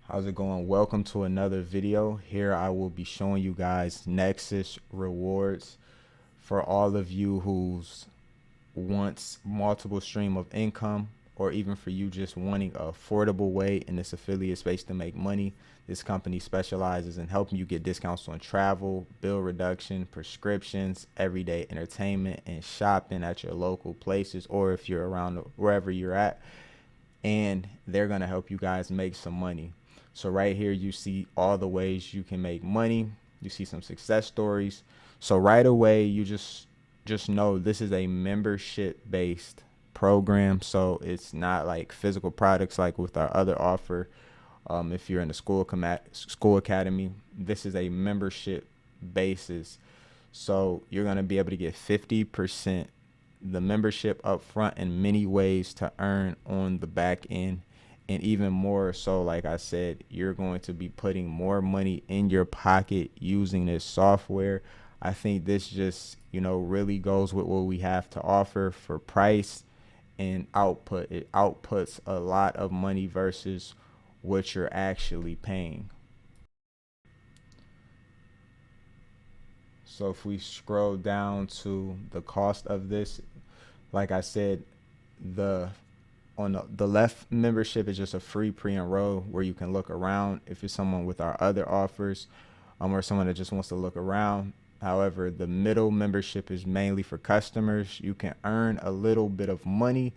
How's it going? Welcome to another video. Here I will be showing you guys Nexus rewards for all of you who's wants multiple stream of income, or even for you just wanting an affordable way in this affiliate space to make money. This company specializes in helping you get discounts on travel, bill reduction, prescriptions, everyday entertainment, and shopping at your local places, or if you're around wherever you're at, and they're going to help you guys make some money. So right here you see all the ways you can make money. You see some success stories. So right away you just know this is a membership based program. So it's not like physical products like with our other offer. If you're in the school academy, this is a membership basis. So you're going to be able to get 50% the membership up front in many ways to earn on the back end. And even more so, like I said, you're going to be putting more money in your pocket using this software. I think this just, really goes with what we have to offer for price and output. It outputs a lot of money versus what you're actually paying. So if we scroll down to the cost of this, like I said, on the left membership is just a free pre-enroll where you can look around if you're someone with our other offers, or someone that just wants to look around. However, the middle membership is mainly for customers. You can earn a little bit of money,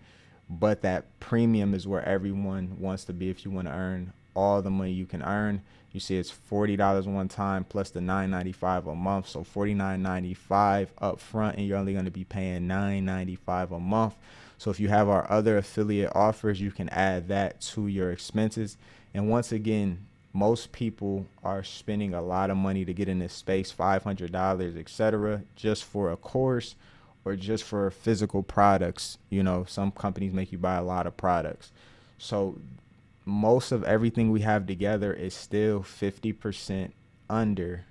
but that premium is where everyone wants to be. If you want to earn all the money you can earn, you see it's $40 one time plus the $9.95 a month, so $49.95 up front, and you're only going to be paying $9.95 a month. So if you have our other affiliate offers, you can add that to your expenses. And once again, most people are spending a lot of money to get in this space, $500, etc., just for a course or just for physical products. Some companies make you buy a lot of products. So most of everything we have together is still 50% under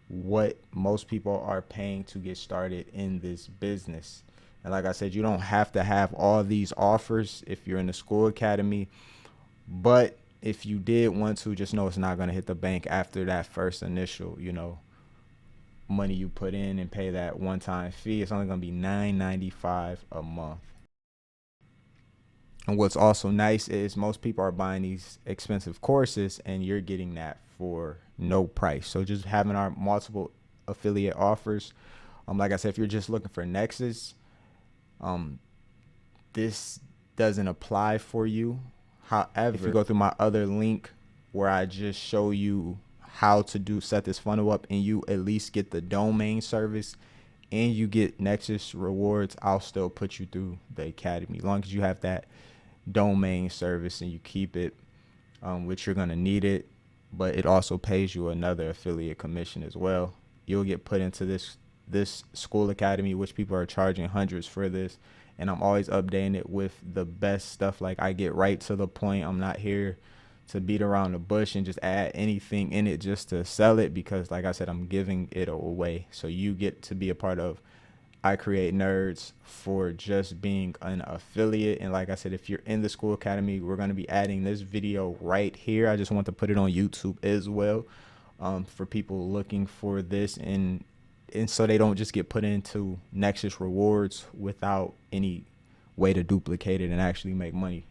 what most people are paying to get started in this business. And like I said, you don't have to have all these offers if you're in the school academy, but if you did want to, just know it's not going to hit the bank after that first initial, money you put in and pay that one-time fee. It's only going to be $9.95 a month. And what's also nice is most people are buying these expensive courses and you're getting that for no price. So just having our multiple affiliate offers, like I said, if you're just looking for Nexus, this doesn't apply for you. However, if you go through my other link where I just show you how to set this funnel up, and you at least get the domain service and you get Nexus rewards, I'll still put you through the academy as long as you have that domain service and you keep it, which you're going to need it, but it also pays you another affiliate commission as well. You'll get put into this school academy, which people are charging hundreds for this, and I'm always updating it with the best stuff. Like, I get right to the point. I'm not here to beat around the bush and just add anything in it just to sell it, because like I said, I'm giving it away. So you get to be a part of I Create Nerds for just being an affiliate. And like I said, if you're in the school academy, we're going to be adding this video right here. I just want to put it on YouTube as well, for people looking for this, and so they don't just get put into Nexus rewards without any way to duplicate it and actually make money.